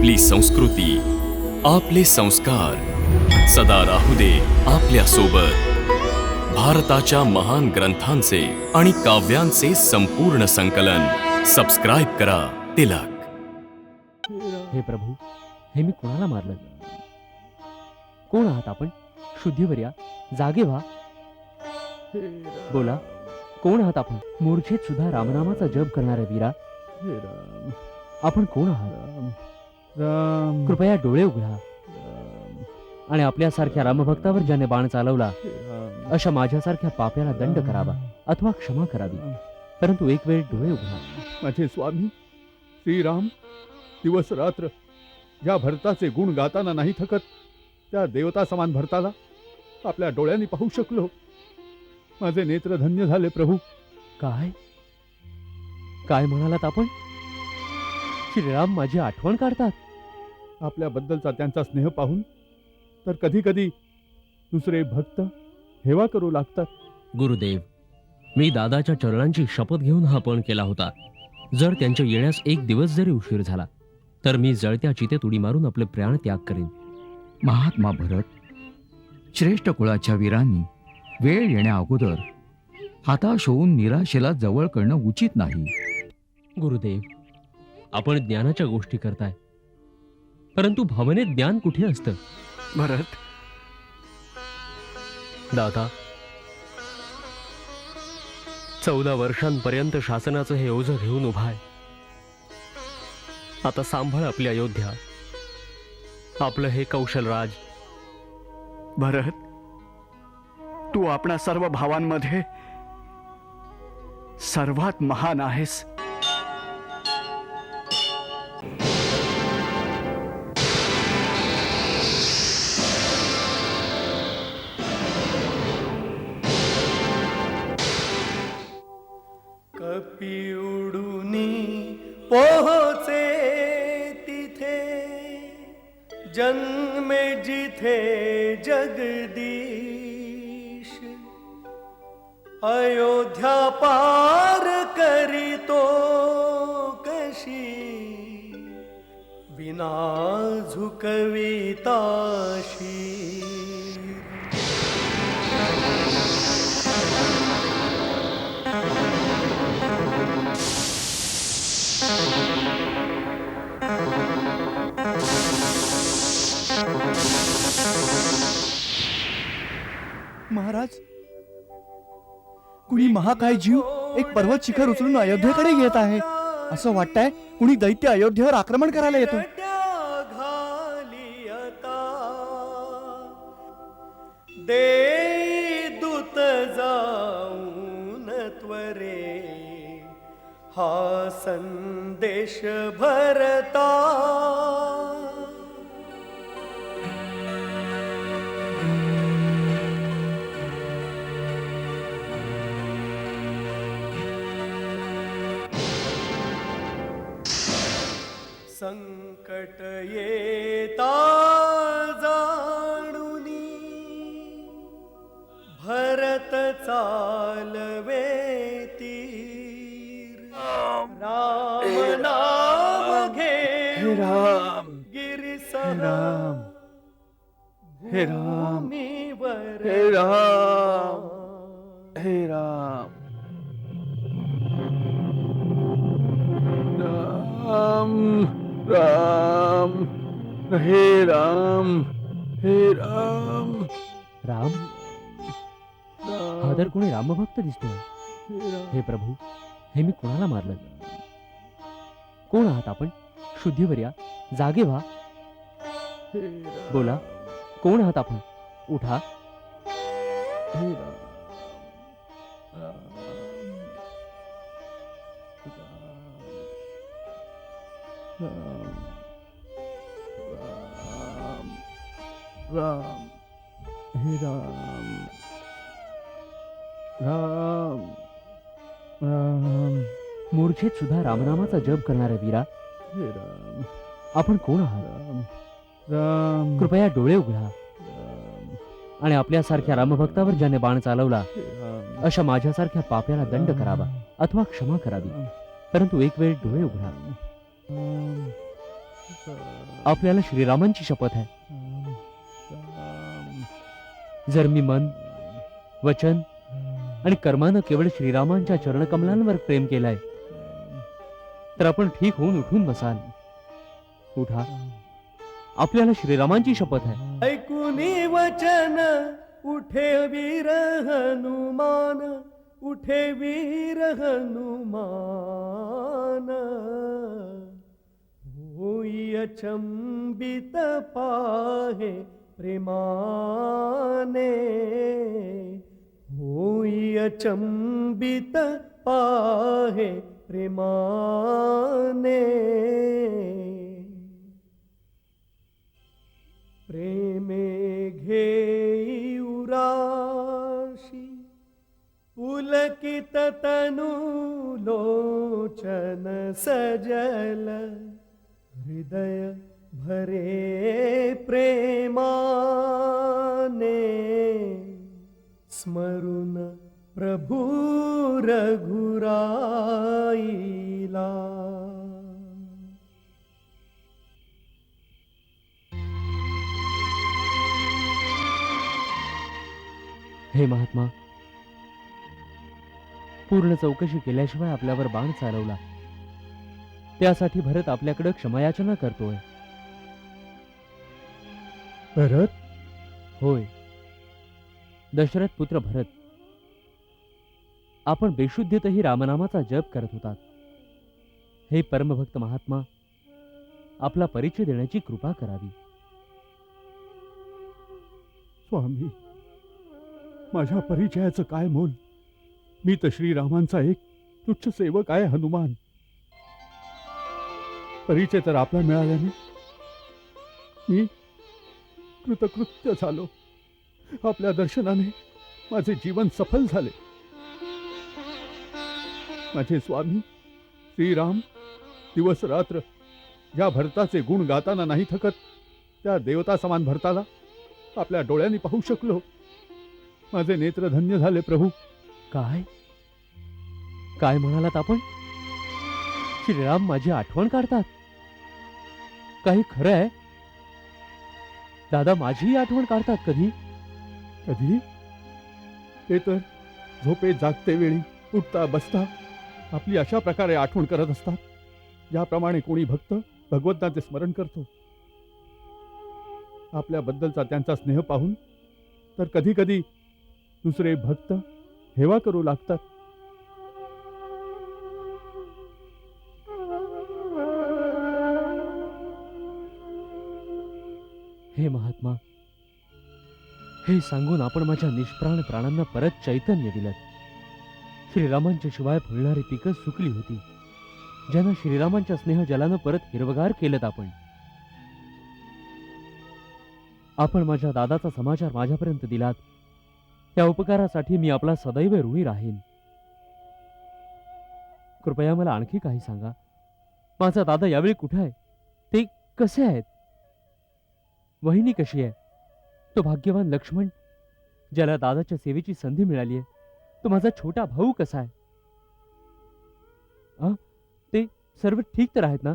आपली संस्कृती, आपले संस्कार सदा राहू दे आपल्या सोबत. भारताच्या महान ग्रंथांचे आणि काव्यांचे संपूर्ण संकलन. सबस्क्राईब करा तिलक. हे प्रभू, हे मी कोणाला मारलं? कोण आहात आपण? शुद्धीवर या, जागे व्हा. बोला, कोण आहात आपण? मूर्छेत सुद्धा रामनामाचा जप करणाऱ्या वीरा, आपण कोण आहात? कृपया डोळे उघडा आणि आपल्यासारख्या रामभक्तावर ज्याने बाण चालवला अशा माझ्यासारख्या पाप्याला दंड करावा अथवा क्षमा करावी. परंतु एक वेळ डोळे उघडा. माझे स्वामी श्रीराम दिवस रात्र ज्या भरताचे गुण गाताना नाही थकत, त्या देवता समान भरताला आपल्या डोळ्यांनी पाहू शकलो. माझे नेत्र धन्य झाले प्रभू. काय काय म्हणालात आपण? श्रीराम माझी आठवण काढतात. आपल्याबद्दलचा त्यांचा स्नेह पाहून तर कधी कधी दुसरे भक्त हेवा करू लागतात. गुरुदेव, मी दादाच्या चरणांची शपथ घेऊन हा पण केला होता. जर त्यांच्या येण्यास एक दिवस जरी उशीर झाला तर मी जळत्या चितेत उडी मारून आपले प्राण त्याग करेन. महात्मा भरत, श्रेष्ठ कुळाच्या वीरांनी वेळ येण्या अगोदर हताश होऊन निराशेला जवळ करणं उचित नाही. गुरुदेव, आपण ज्ञानाच्या गोष्टी करताय, परंतु भावनेत ज्ञान कुठे असतं? भरत दादा, 14 वर्षांपर्यंत शासनाचं हे ओझं घेऊन उभा आहे. आता सांभाळ आपली अयोध्या, आपलं हे कौशलराज. भरत, तू आपणा सर्व भावांमध्ये सर्वात महान आहेस. कपी उडूनी पोहोचे तिथे, जन्मे जिथे जगदीश. अयोध्या पार करीतो कशी, विना झुकविताशी. महाराज, कुणी महाकाय जीव एक पर्वत शिखर उचलून अयोध्येकडे येत आहे. असं वाटतंय कुणी दैत्य अयोध्येवर आक्रमण करायला येतो. घाली आता दे दूत जाऊन त्वरे, हा संदेश भरता. संकट येता जाणुनी, भरत चालवे तीर. राम नाम घे गिरिसह, हे राम, भूमीवर हे राम, हे राम, राम राम, हे राम, हे राम. राम, हा तर कोणी रामभक्त दिसतोय. हे प्रभू, हे मी कोणाला मारलं? कोण आहात आपण? शुद्धीवर या, जागे व्हा. बोला, कोण आहात आपण? उठा. राम, हे राम, राम, राम. मूर्छेत सुद्धा रामनामाचा जप करणाऱ्या वीरा, हे राम, आपण कोण आहात? राम, राम. कृपया डोळे उघडा आणि आपल्यासारख्या रामभक्तावर ज्याने बाण चालवला अशा माझ्यासारख्या पाप्याला दंड करावा अथवा क्षमा करावी. परंतु एक वेळ डोळे उघडा. आपल्याला श्रीरामांची शपथ आहे. जर मी मन, वचन आणि कर्मानं केवळ श्रीरामांच्या चरणकमलांवर प्रेम केलंय तर आपण ठीक होऊन उठून बसाल. उठा, आपल्याला श्रीरामांची शपथ आहे. ऐकुनी वचन उठे वीर हनुमान, उठे वीर हनुमान. होई अचंबित पाहे प्रेमाने, होई अचंबित पाहे प्रेमाने. प्रेमे घेई उराशी पुलकित तनु लोचन सजल. हृदय भरे प्रेमाने, स्मरून प्रभु रघुराईला. हे महात्मा, पूर्ण चौकशी केल्याशिवाय आपल्यावर बाण चालवला, त्यासाठी भरत आपल्याकडे क्षमायाचना करतोय. भरत, होय, दशरथ पुत्र भरत, आपण बेशुद्धीतही रामनामाचा जप करत होतात. हे परमभक्त महात्मा, आपला परिचय देण्याची कृपा करावी. स्वामी, माझ्या परिचयाचं काय मोल? मी तर श्रीरामांचा एक तुच्छ सेवक आहे, हनुमान. परिचय तर आपला मिळाल्याने मी कृतकृत्य झालो. आपल्या दर्शनाने माझे जीवन सफल झाले. माझे स्वामी श्रीराम दिवस रात्र ज्या भरताचे गुण गाताना नाही थकत, त्या देवता समान भरताला आपल्या डोळ्यांनी पाहू शकलो. माझे नेत्र धन्य झाले प्रभू. काय काय म्हणालात आपण? श्रीराम माझी आठवण काढतात? काही खरं आहे? दादा माझीही आठवण काढतात कधी? कधी? ते तर झोपेत जागते वेळी, उठता बसता आपली अशा प्रकारे आठवण करत असतात, ज्याप्रमाणे कोणी भक्त भगवंताचे स्मरण करतो. आपल्याबद्दलचा त्यांचा स्नेह पाहून तर कधी कधी दुसरे भक्त हेवा करू लागतात. हे महात्मा, हे सांगून आपण माझ्या निष्प्राण प्राणांना परत चैतन्य दिलं. श्रीरामांच्या शिवाय फुलणारी पिकं सुकली होती, ज्यांना श्रीरामांच्या स्नेह जलानं परत हिरवगार केलं. आपण माझ्या दादाचा समाचार माझ्यापर्यंत दिलात, त्या उपकारासाठी मी आपला सदैव ऋणी राहीन. कृपया मला आणखी काही सांगा. माझा दादा यावेळी कुठे आहे? ते कसे आहेत? वहिनी कशी आहे? तो भाग्यवान लक्ष्मण, ज्याला दादाच्या सेवेची संधी मिळाली आहे, तो माझा छोटा भाऊ कसा आहे? ते सर्व ठीक तर आहेत ना?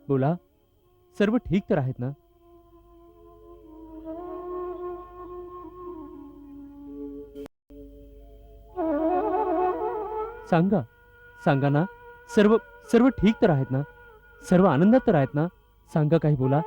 बोला, सर्व ठीक तर आहेत ना? सांगा, सांगा ना. सर्व सर्व ठीक तर आहेत ना? सर्व आनंदात तर आहेत ना? सांगा, काही बोला.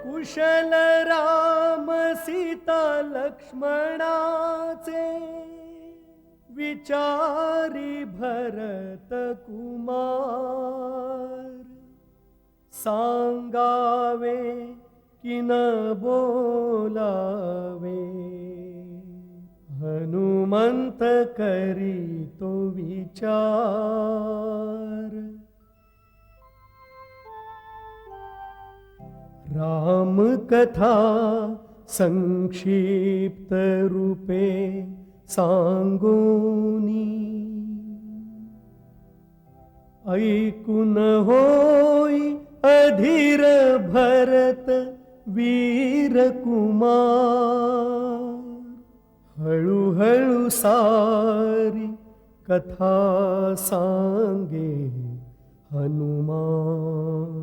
कुशल राम सीता लक्ष्मणाचे, विचारी भरत कुमार. सांगावे की न बोलावे, हनुमंत करी तो विचार. राम कथा संक्षिप्त रूपे सांगोनी, ऐकून होई अधीर भरत वीर कुमार. हळूहळू सारी कथा सांगे हनुमान.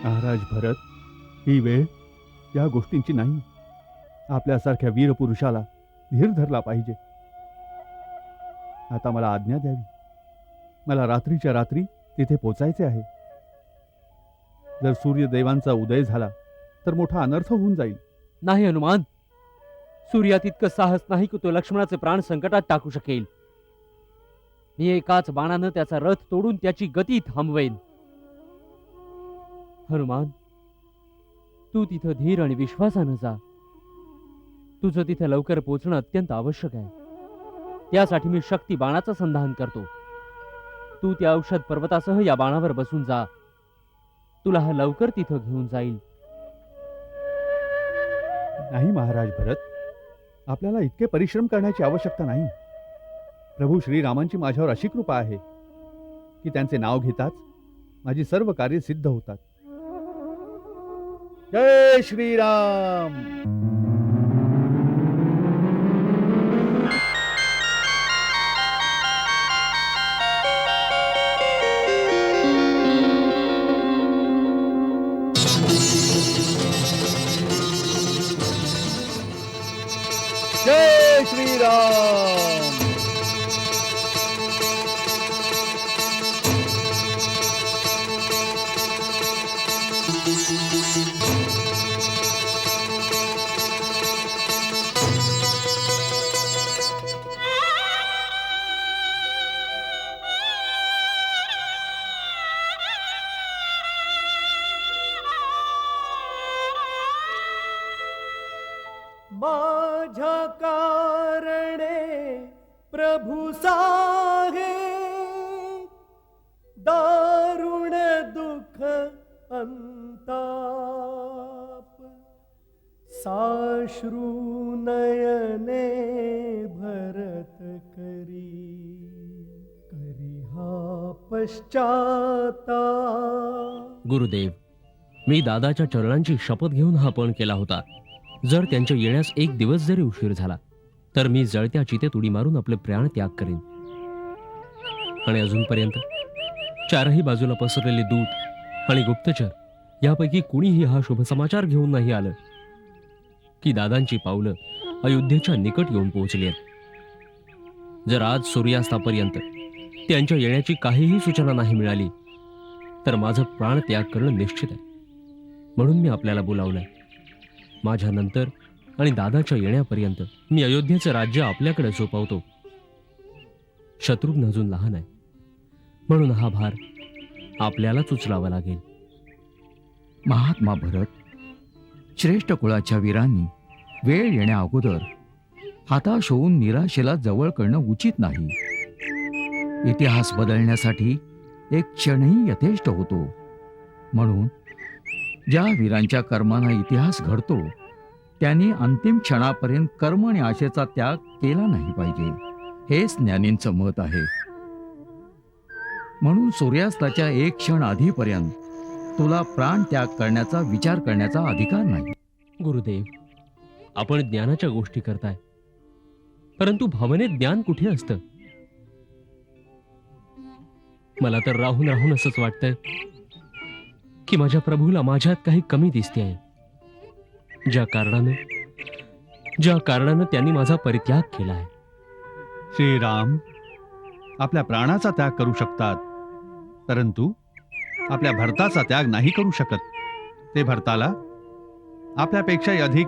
महाराज भरत, ही वेळ या गोष्टींची नाही. आपल्यासारख्या वीर पुरुषाला धीर धरला पाहिजे. आता मला आज्ञा द्यावी. मला रात्रीच्या रात्री तिथे पोचायचे आहे. जर सूर्यदेवांचा उदय झाला तर मोठा अनर्थ होऊन जाईल. नाही हनुमान, सूर्यात इतकं साहस नाही की तो लक्ष्मणाचे प्राण संकटात टाकू शकेल. मी एकाच बाणानं त्याचा रथ तोडून त्याची गती थांबवेन. हनुमान, तू तिथं धीर आणि विश्वासानं जा. तुझं तिथं लवकर पोचणं अत्यंत आवश्यक आहे. त्यासाठी मी शक्ती बाणाचं संधान करतो. तू त्या औषध पर्वतासह या बाणावर बसून जा. तुला हा लवकर तिथं घेऊन जाईल. नाही महाराज भरत, आपल्याला इतके परिश्रम करण्याची आवश्यकता नाही. प्रभू श्रीरामांची माझ्यावर अशी कृपा आहे की त्यांचे नाव घेताच माझी सर्व कार्य सिद्ध होतात. जय श्रीराम. जय श्रीराम. माझ्या कारणे प्रभु साहे दारुण दुःख अंताप. साश्रू नयने भरत करी हा पश्चाताप. गुरुदेव, मी दादाच्या चरणांची शपथ घेऊन हा पण केला होता. जर त्यांच्या येण्यास एक दिवस जरी उशीर झाला तर मी जळत्या चितेत उडी मारून आपले प्राण त्याग करेन. आणि अजूनपर्यंत चारही बाजूला पसरलेले दूत आणि गुप्तचर यापैकी कुणीही हा शुभ समाचार घेऊन नाही आलं की दादांची पावलं अयोध्येच्या निकट येऊन पोहोचली आहेत. जर आज सूर्यास्तापर्यंत त्यांच्या येण्याची काहीही सूचना नाही मिळाली तर माझं प्राण त्याग करणं निश्चित आहे. म्हणून मी आपल्याला बोलावलंय. माझ्या नंतर आणि दादाच्या येण्यापर्यंत मी अयोध्येचं राज्य आपल्याकडे सोपवतो. शत्रुघ्न अजून लहान आहे, म्हणून हा भार आपल्यालाच उचलावा लागेल. महात्मा भरत, श्रेष्ठ कुळाच्या वीरांनी वेळ येण्या अगोदर हताश होऊन निराशेला जवळ करणं उचित नाही. इतिहास बदलण्यासाठी एक क्षणही यथेष्ट होतो. म्हणून ज्या वीरांच्या कर्माने इतिहास घडतो त्यांनी अंतिम क्षणापर्यंत कर्म आणि आशेचा त्याग केला नाही पाहिजे, हेच ज्ञानींचं मत आहे. म्हणून सूर्यास्ताच्या एक क्षण आधीपर्यंत तुला प्राण त्याग करण्याचा विचार करण्याचा अधिकार नाही. गुरुदेव, आपण ज्ञानाच्या गोष्टी करताय, परंतु भावनेत ज्ञान कुठे असतं? मला तर राहून राहून असंच वाटतंय की माझ्या प्रभूला माझ्यात काही कमी दिसते आहे. ज्या कारणानं त्यांनी माझा परित्याग केला आहे. श्रीराम आपल्या प्राणाचा त्याग करू शकतात, परंतु आपल्या भरताचा त्याग नाही करू शकत. ते भरताला आपल्यापेक्षाही अधिक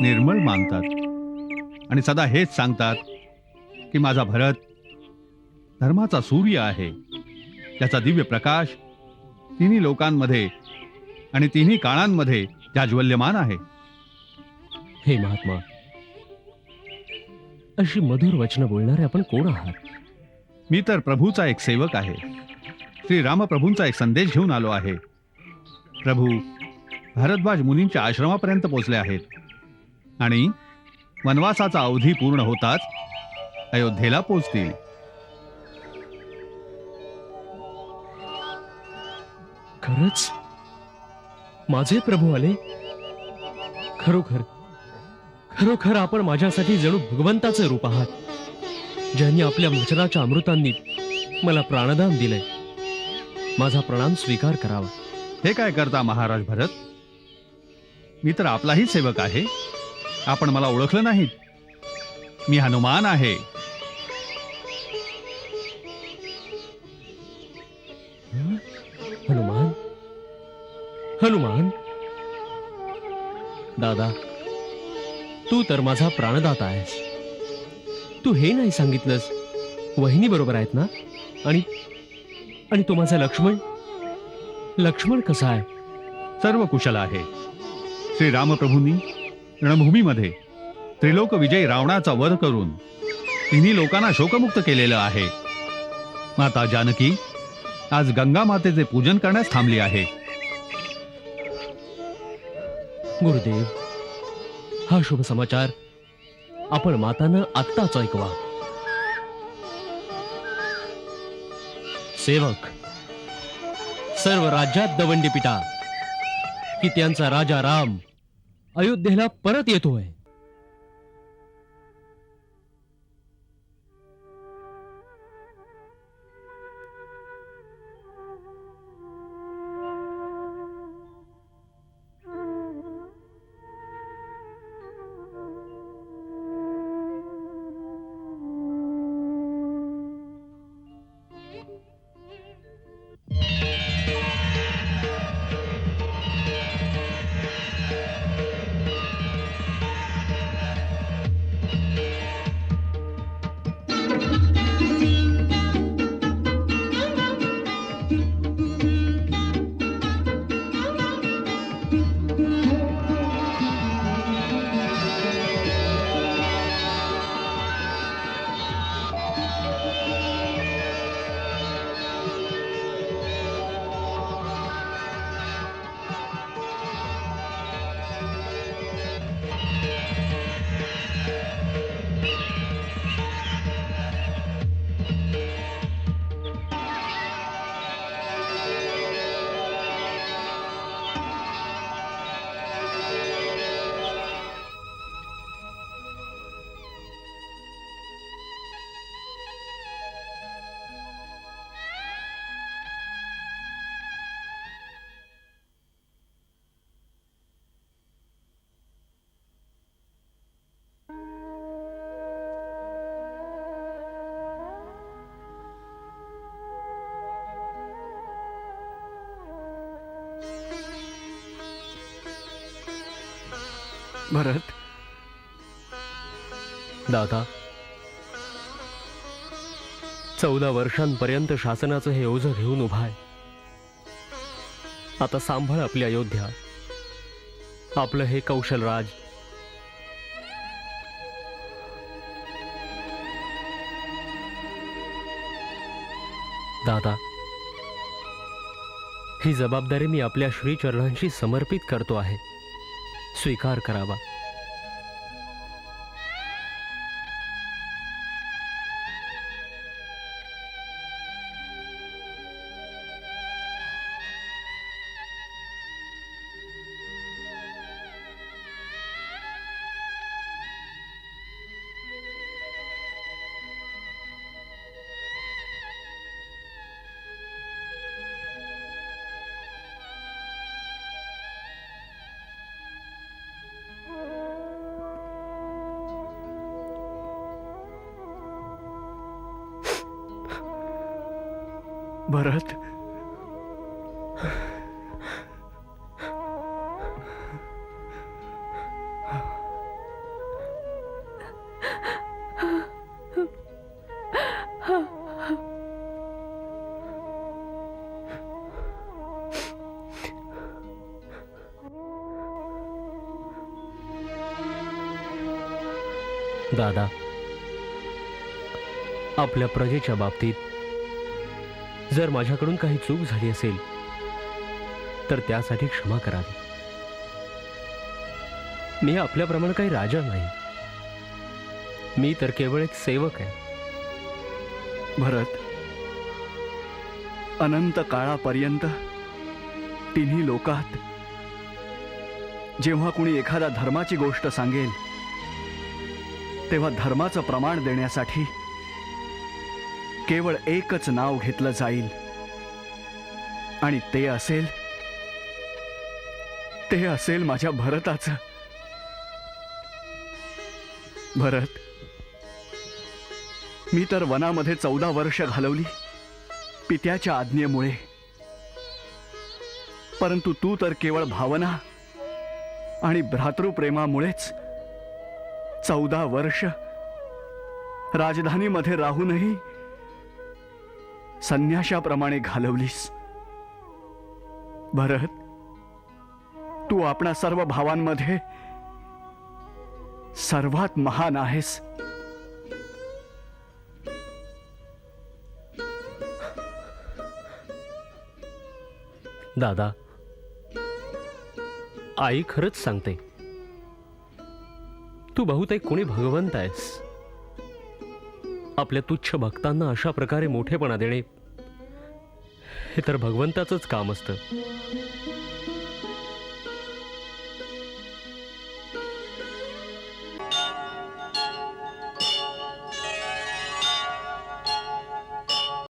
निर्मळ मानतात आणि सदा हेच सांगतात की माझा भरत धर्माचा सूर्य आहे. त्याचा दिव्य प्रकाश तिन्ही लोकांमध्ये आणि तिन्ही काळांमध्ये जाज्वल्यमान आहे. हे महात्मा, अशी मधुर वचनं बोलणारे आपण कोण आहात? मी तर प्रभूचा एक सेवक आहे. श्री रामप्रभूंचा एक संदेश घेऊन आलो आहे. प्रभू भारद्वाज मुनींच्या आश्रमापर्यंत पोहोचले आहेत आणि वनवासाचा अवधी पूर्ण होताच अयोध्येला पोहोचतील. खरंच माझे प्रभू आले. खरोखर खरोखर आपण माझ्यासाठी जणू भगवंताचे रूप आहात, ज्यांनी आपल्या वचनाच्या अमृतांनी मला प्राणदान दिलंय. माझा प्रणाम स्वीकार करावा. हे काय करता महाराज भरत? मी तर आपलाही सेवक आहे. आपण मला ओळखलं नाहीत? मी हनुमान आहे. हनुमान हनुमान दादा, तू तर माझा प्राणदाता आहेस. तू हे नाही सांगितलंस वहिनी बरोबर आहेत ना? आणि आणि तो माझा लक्ष्मण लक्ष्मण कसा आहे? सर्व कुशल आहे. श्री रामप्रभूंनी रणभूमीमध्ये त्रिलोक विजयी रावणाचा वध करून तिन्ही लोकांना शोकमुक्त केलेलं आहे. माता जानकी आज गंगा मातेचे पूजन करण्यास थांबली आहे. गुरुदेव, हा शुभ समाचार आपण मातानं आत्ताच ऐकवा. सेवक, सर्व राज्यात दवंडी पिटा की त्यांचा राजा राम अयोध्येला परत येतोय. भरत, दादा, 14 वर्षांपर्यंत शासनाचं हे ओझं घेऊन उभा आहे. आता सांभाळ आपली अयोध्या, आपलं हे कौशलराज. दादा, ही जबाबदारी मी आपल्या श्रीचरणांशी समर्पित करतो आहे. स्वीकार करावा. भरत, दादा, आपल्या प्रजेच्या बाबतीत जर माझ्याकडून काही चूक झाली असेल तर त्यासाठी क्षमा करावी. मी आपल्याप्रमाणे काही राजा नाही. मी तर केवळ एक सेवक आहे. भरत, अनंत काळापर्यंत तिन्ही लोकात जेव्हा कुणी एखादा धर्माची गोष्ट सांगेल तेव्हा धर्माचं प्रमाण देण्यासाठी केवळ एकच नाव घेतलं जाईल आणि ते असेल माझ्या भरताचं. भरत, मी तर वनामध्ये 14 वर्ष घालवली पित्याच्या आज्ञेमुळे, परंतु तू तर केवळ भावना आणि भ्रातृप्रेमामुळेच 14 वर्ष राजधानीमध्ये राहूनही संन्याशाप्रमाणे घालवलीस. भरत, तू आपणा सर्व भावांमध्ये सर्वात महान आहेस. दादा, आई खरंच सांगते, तू बहुतेक कोणी भगवंत आहेस. आपल्या तुच्छ भक्तांना अशा प्रकारे मोठेपणा देणे हे तर भगवंताचंच काम असतं.